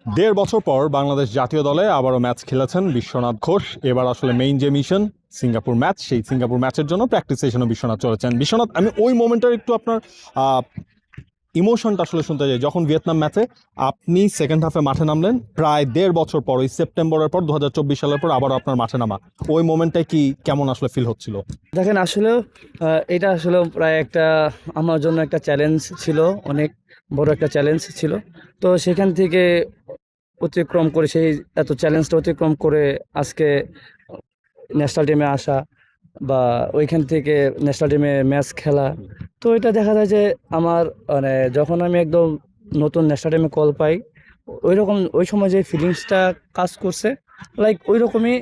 দেড় বছর পর বাংলাদেশ জাতীয় দলে আবারও ম্যাচ খেলেছেন বিশ্বনাথ ঘোষ। এবার আসলে মেইন যে মিশন সিঙ্গাপুর ম্যাচ, সেই সিঙ্গাপুর ম্যাচের জন্য প্র্যাকটিস সেশনে বিশ্বনাথ চলেছেন। বিশ্বনাথ, আমি ওই মোমেন্টটার একটু আপনার ইমোশনটা আসলে শুনতে চাই, যখন ভিয়েতনাম ম্যাচে আপনি সেকেন্ড হাফে মাঠে নামলেন প্রায় দেড় বছর পর, ওই সেপ্টেম্বরের পর 2024 সালের পর আবারও আপনার মাঠে নামা, ওই মোমেন্টটাই কি কেমন আসলে ফিল হচ্ছিল? দেখেন, আসলে এটা আসলে প্রায় একটা আমার জন্য একটা চ্যালেঞ্জ ছিল, অনেক বড় একটা চ্যালেঞ্জ ছিল। তো সেখান থেকে অতিক্রম করে, সেই এত চ্যালেঞ্জটা অতিক্রম করে আজকে ন্যাশনাল টিমে আসা বা ওইখান থেকে ন্যাশনাল টিমে ম্যাচ খেলা, তো এটা দেখা যায় যে আমার মানে যখন আমি একদম নতুন ন্যাশনাল টিমে কল পাই, ওই সময় যে ফিলিংসটা কাজ করছে, লাইক ওই রকমই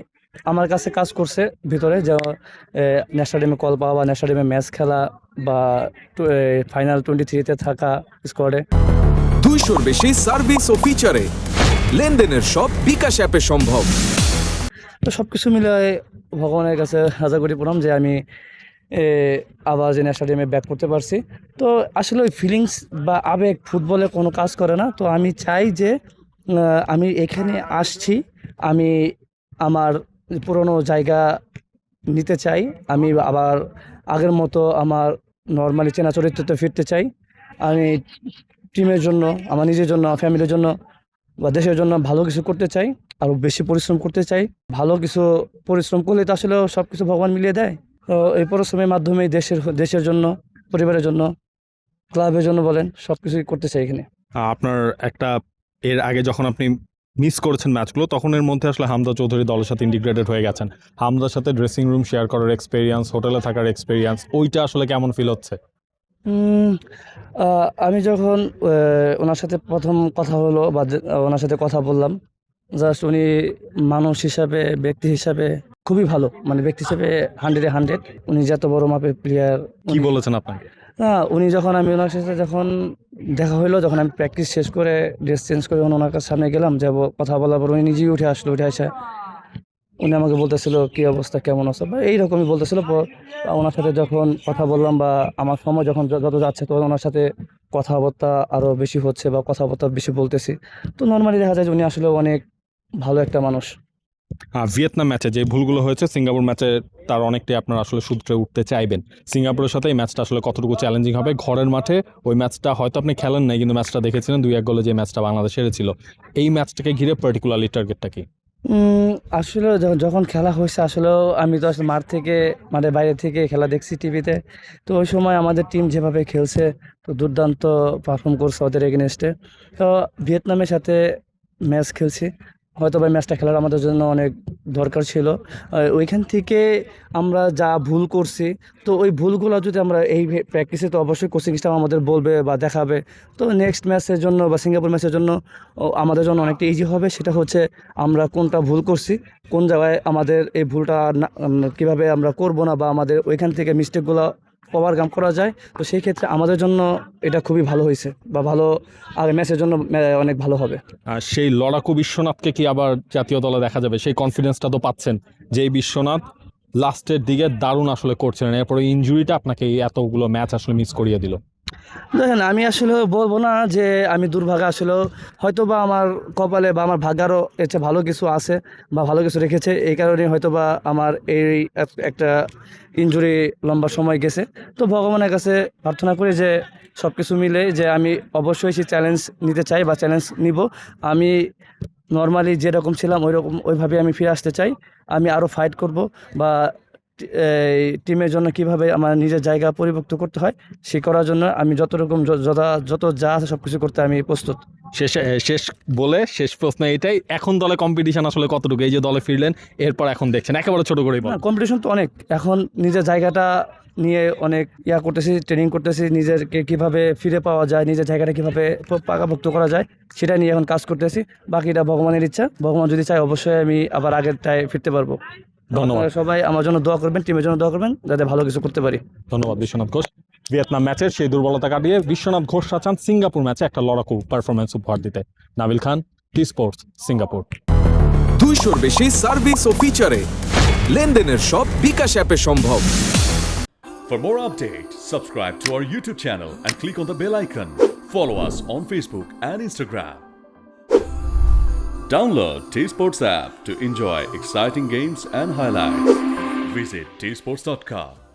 আমার কাছে কাজ করছে ভিতরে, যে ন্যাশনাল টিমে কল পাওয়া বা ন্যাশনাল টিমে ম্যাচ খেলা বা ফাইনাল 23-তে থাকা স্কোয়াডে। 200-র বেশি সার্ভিস ও ফিচারে লেনদেনের সব বিকাশ অ্যাপে সম্ভব। তো সব কিছু মিলে ভগবানের কাছে হাজার কোটি প্রণাম যে আমি আবার যে ন্যাশনাল টিমে ব্যাক করতে পারছি। তো আসলে ওই ফিলিংস বা আবেগ ফুটবলে কোনো কাজ করে না। তো আমি চাই যে আমি এখানে আসছি, আমি আমার পুরনো জায়গা নিতে চাই, আমি আবার আগের মতো আমার নর্মালি চেনা চরিত্রতে ফিরতে চাই। আমি টিমের জন্য, আমার নিজের জন্য, ফ্যামিলির জন্য বা দেশের জন্য ভালো কিছু করতে চাই, আরও বেশি পরিশ্রম করতে চাই। ভালো কিছু পরিশ্রম করলে তো আসলে সব কিছু ভগবান মিলিয়ে দেয়। তো এই পরিশ্রমের মাধ্যমে দেশের জন্য, পরিবারের জন্য, ক্লাবের জন্য বলেন, সব কিছুই করতে চাই এখানে। আপনার একটা, এর আগে যখন আপনি মিস করেছেন ম্যাচগুলো, তখন এর মধ্যে আসলে হামজা চৌধুরী দলের সাথে ইন্টিগ্রেটেড হয়ে গেছেন। হামজার সাথে ড্রেসিং রুম শেয়ার করার এক্সপিরিয়েন্স, হোটেলে থাকার এক্সপিরিয়েন্স, ওইটা আসলে কেমন ফিল হচ্ছে? আমি যখন ওনার সাথে প্রথম কথা হলো বা ওনার সাথে কথা বললাম, জাস্ট উনি মানুষ হিসাবে, ব্যক্তি হিসাবে খুবই ভালো, মানে ব্যক্তি হিসাবে 100-এ 100। উনি যত বড় মাপের প্লেয়ার। কি বলেছেন আপনাকে? না, উনি যখন, আমি ওনার সাথে যখন দেখা হইলো, যখন আমি প্র্যাকটিস শেষ করে ড্রেস চেঞ্জ করে ওনার কাছে সামনে গেলাম, যাব কথা বলার পর উনি নিজেই উঠে আসলো। উঠে আসে উনি আমাকে বলতেছিল কী অবস্থা, কেমন আছে, বা এইরকমই বলতেছিল। ওনার সাথে যখন কথা বললাম বা আমার সময় যখন যত যাচ্ছে, তখন ওনার সাথে কথাবার্তা আরও বেশি হচ্ছে বা কথাবার্তা বেশি বলতেছি। তো নর্মালি দেখা যায় যে উনি আসলে অনেক ভালো একটা মানুষ। ভিয়েতনাম ম্যাচে যে ভুলগুলো হয়েছে, সিঙ্গাপুর ম্যাচে তার অনেকটাই আপনারা আসলে সূত্রে উঠতে চাইবেন। সিঙ্গাপুরের সাথে এই ম্যাচটা আসলে কতটুকু চ্যালেঞ্জিং হবে? ঘরের মাঠে ওই ম্যাচটা হয়তো আপনি খেলেন নাই, কিন্তু ম্যাচটা দেখেছিলেন, 2-1 গোলে যে ম্যাচটা বাংলাদেশ হেরেছিল। এই ম্যাচটাকে ঘিরে পার্টিকুলারলি টার্গেটটা কি? আসলে যখন খেলা হয়েছে, আসলেও আমি তো আসলে মাঠের বাইরে থেকে খেলা দেখছি টিভিতে। তো ওই সময় আমাদের টিম যেভাবে খেলছে, তো দুর্দান্ত পারফর্ম করছে ওদের এগেনস্টে। তো ভিয়েতনামের সাথে ম্যাচ খেলছি, হয়তো বা ম্যাচটা খেলার আমাদের জন্য অনেক দরকার ছিল। ওইখান থেকে আমরা যা ভুল করছি, তো ওই ভুলগুলো যদি আমরা এই প্র্যাকটিসে, তো অবশ্যই কোচিং স্টাফ আমাদের বলবে বা দেখাবে। তো নেক্সট ম্যাচের জন্য বা সিঙ্গাপুর ম্যাচের জন্য আমাদের জন্য অনেকটা ইজি হবে। সেটা হচ্ছে আমরা কোনটা ভুল করছি, কোন জায়গায় আমাদের এই ভুলটা কীভাবে আমরা করব না, বা আমাদের ওইখান থেকে মিস্টেকগুলো ওভারকাম করা যায়। তো সেই ক্ষেত্রে আমাদের জন্য এটা খুবই ভালো হয়েছে, বা ভালো আর ম্যাচের জন্য অনেক ভালো হবে। সেই লড়াকু বিশ্বনাথকে কি আবার জাতীয় দলে দেখা যাবে? সেই কনফিডেন্সটা তো পাচ্ছেন যে এই বিশ্বনাথ লাস্টের দিকে দারুণ আসলে করছিলেন, এরপরে ইনজুরিটা আপনাকে এই এতগুলো ম্যাচ আসলে মিস করিয়ে দিল। দেখেন, আমি আসলে বলবো না যে আমি দুর্ভাগা, আসলেও হয়তো বা আমার কপালে বা আমার ভাগ্যারও এর চেয়ে ভালো কিছু আছে বা ভালো কিছু রেখেছে, এই কারণে হয়তো বা আমার এই একটা ইনজুরি লম্বা সময় গেছে। তো ভগবানের কাছে প্রার্থনা করি যে সব কিছু মিলে যে আমি অবশ্যই সেই চ্যালেঞ্জ নিতে চাই বা চ্যালেঞ্জ নিব। আমি নর্মালি যেরকম ছিলাম ওইভাবে আমি ফিরে আসতে চাই। আমি আরও ফাইট করব, বা এই টিমের জন্য কিভাবে আমার নিজের জায়গা পরিবর্তন করতে হয় সে করার জন্য আমি যত রকম যত যা আছে সব কিছু করতে আমি প্রস্তুত। শেষ প্রশ্ন এটাই, এখন দলে কম্পিটিশন আসলে কতটুকু? এই যে দলে ফিরলেন, এরপর এখন দেখছেন, একেবারে ছোট করেই বল। কম্পিটিশন তো অনেক, এখন নিজের জায়গাটা নিয়ে অনেক করতেছি, ট্রেনিং করতেছি, নিজেকে কিভাবে ফিরে পাওয়া যায়, নিজের জায়গাটা কিভাবে পাকাভুক্ত করা যায়, সেটা নিয়ে এখন কাজ করতেছি। বাকিটা ভগবানের ইচ্ছা, ভগবান যদি চায় অবশ্যই আমি আবার আগেরটায় ফিরতে পারবো। ধন্যবাদ। সবাই আমার জন্য দোয়া করবেন, টিমের জন্য দোয়া করবেন, যাতে ভালো কিছু করতে পারি। ধন্যবাদ বিশ্বনাথ ঘোষ। ভিয়েতনাম ম্যাচের সেই দুর্বলতা কাটিয়ে বিশ্বনাথ ঘোষ চান সিঙ্গাপুর ম্যাচে একটা লড়াকু পারফরমেন্স উপহার দিতে। নাবিল খান, টি স্পোর্টস, সিঙ্গাপুর। 200-র বেশি সার্ভিস ও ফিচারে লেনদেনের সব বিকাশ অ্যাপে সম্ভব। For more updates, subscribe to our YouTube channel and click on the bell icon. Follow us on Facebook and Instagram. Download T Sports app to enjoy exciting games and highlights. Visit tsports.com.